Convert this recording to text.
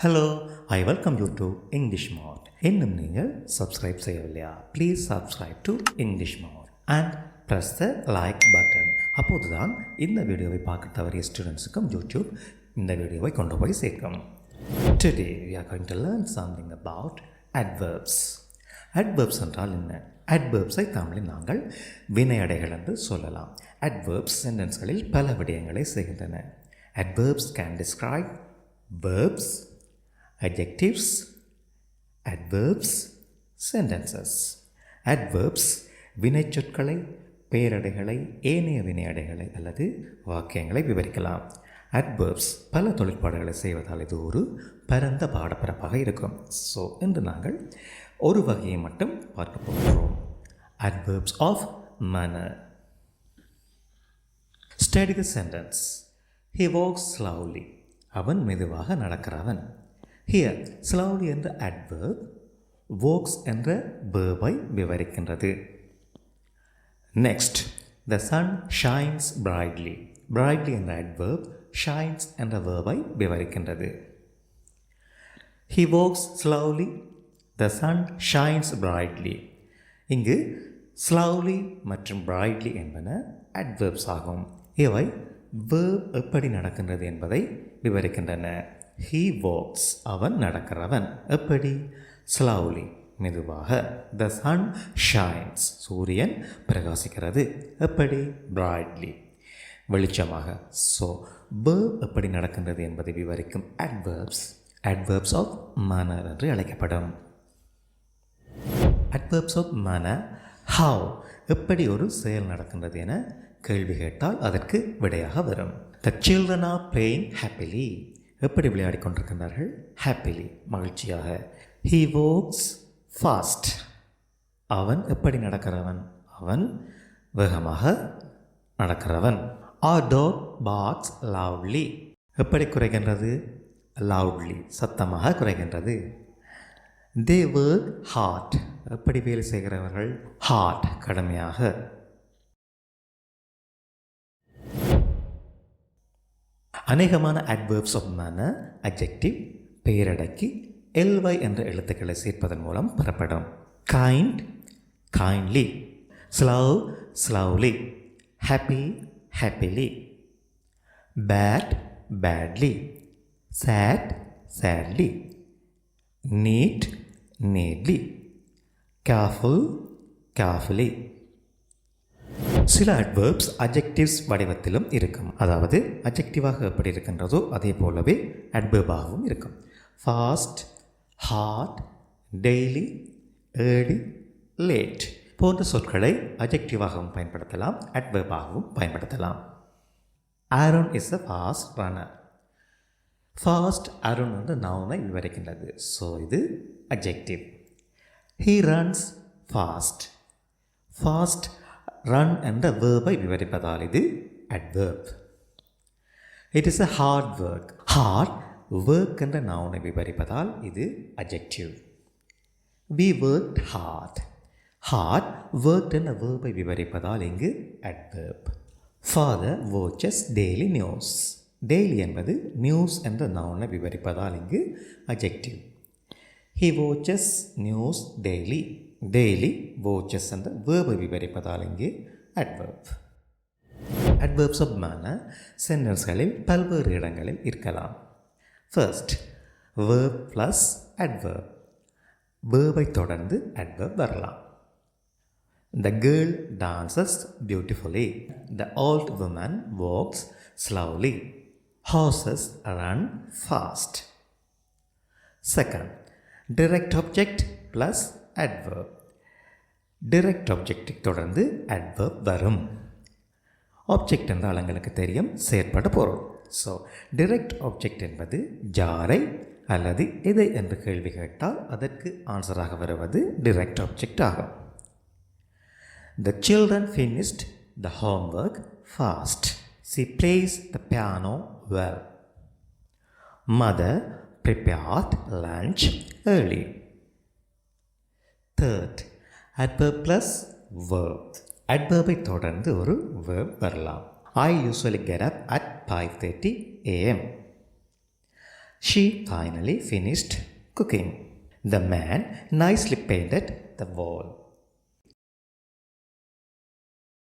Hello, I welcome you to English Mod. இன்னும் நீங்கள் subscribe செய்யவில்லையா? Please subscribe to English Mod and press the like button. அப்போதுதான் இந்த வீடியோவை பார்க்க தவறிய ஸ்டூடெண்ட்ஸுக்கும் யூடியூப் இந்த வீடியோவை கொண்டு போய் சேர்க்கும். Today we are going to learn something about adverbs. Adverbs என்றால் என்ன? Adverbs-ஐ தமிழில் நாங்கள் வினையடைகள் என்று சொல்லலாம். Adverbs sentenceகளில் பல விடயங்களை செய்கின்றன. Adverbs can describe verbs, adjectives, adverbs, sentences. Adverbs வினைச்சொற்களை, பெயரடைகளை, ஏனைய வினையடைகளை அல்லது வாக்கியங்களை விவரிக்கலாம். Adverbs பல தொழிற்பாடுகளை செய்வதால் இது ஒரு பரந்த பாடப்பரப்பாக இருக்கும். ஸோ இன்று நாங்கள் ஒரு வகையை மட்டும் பார்க்க போகிறோம். Adverbs of manner. Study the sentence. He walks slowly. அவன் மெதுவாக நடக்கிறவன். Here, slowly என்ற adverb walks என்ற verb-ஐ விவரிக்கின்றது. Next, the sun shines brightly. Brightly என்ற adverb shines என்ற verb-ஐ விவரிக்கின்றது. He walks slowly. The sun shines brightly. இங்கு slowly மற்றும் brightly என்பன adverbs ஆகும். இவை verb எப்படி நடக்கின்றது என்பதை விவரிக்கின்றன. He walks, அவன் நடக்கிறவன். எப்படி? Slowly, மெதுவாக. The sun shines, சூரியன் பிரகாசிக்கிறது. எப்படி? Brightly, வெளிச்சமாக. ஸோ verb எப்படி நடக்கின்றது என்பதை விவரிக்கும் adverbs of manner என்று அழைக்கப்படும். Adverbs of manner, how, எப்படி ஒரு செயல் நடக்கின்றது என கேள்வி கேட்டால் அதற்கு விடையாக வரும். The children are playing happily. எப்படி விளையாடி கொண்டிருக்கின்றார்கள்? Happily, மகிழ்ச்சியாக. He walks fast. அவன் எப்படி நடக்கிறவன்? அவன் வேகமாக நடக்கிறவன். Our dog barks loudly. எப்படி குறைகின்றது? Loudly, சத்தமாக குறைகின்றது. They work hard. எப்படி வேலை செய்கிறவர்கள்? Hard, கடுமையாக. அநேகமான adverbs of manner, adjective, பெயரடக்கி ly என்ற எழுத்துக்களை சேர்ப்பதன் மூலம் பெறப்படும். Kind, kindly. Slow, slowly. Happy, happily. Bad, badly. Sad, sadly. Neat, neatly. Careful, carefully. சில adverbs adjectives வடிவத்திலும் இருக்கும். அதாவது adjectiveஆக எப்படி இருக்கின்றதோ அதே போலவே adverb-ஆகவும் இருக்கும். Fast, hard, daily, early, late போன்ற சொற்களை adjectiveஆகவும் பயன்படுத்தலாம், adverb-ஆகவும் பயன்படுத்தலாம். Aaron is a fast runner. Fast, Aaron என்ற noun-ஐ விவரிக்கின்றது. ஸோ இது adjective. He runs fast. Fast, run என்ற verb-ஐ விவரிப்பதால் இது adverb. It is a hard work. Hard, work என்ற noun-ஐ விவரிப்பதால் இது adjective. We worked hard. Hard, worked என்ற verb-ஐ விவரிப்பதால் இங்கு adverb. Father watches daily news. Daily என்பது news என்ற noun-ஐ விவரிப்பதால் இங்கு adjective. He watches news daily. Daily, watches என்ற verb-ஐ விவரிப்பதால் இங்கே adverb. Adverbs of manner sentenceகளில் பல்வேறு இடங்களில் இருக்கலாம். First, verb plus adverb. verb-ஐ தொடர்ந்து adverb வரலாம். The girl dances beautifully. The old woman walks slowly. Horses run fast. Second, direct object plus adverb. direct object தொடர்ந்து adverb வரும். object என்றால் எங்களுக்கு தெரியும் செயற்பட பொருள். ஸோ direct object என்பது யாரை அல்லது எதை என்று கேள்வி கேட்டால் அதற்கு ஆன்சராக வருவது direct object ஆகும். The children finished the homework fast. She plays the piano well. Mother prepared lunch early. Third, adverb plus verb. adverb-ஐ தொடர்ந்து ஒரு verb வரலாம். I usually get up at 5:30 a.m. She She finally finished cooking. The man nicely painted the wall.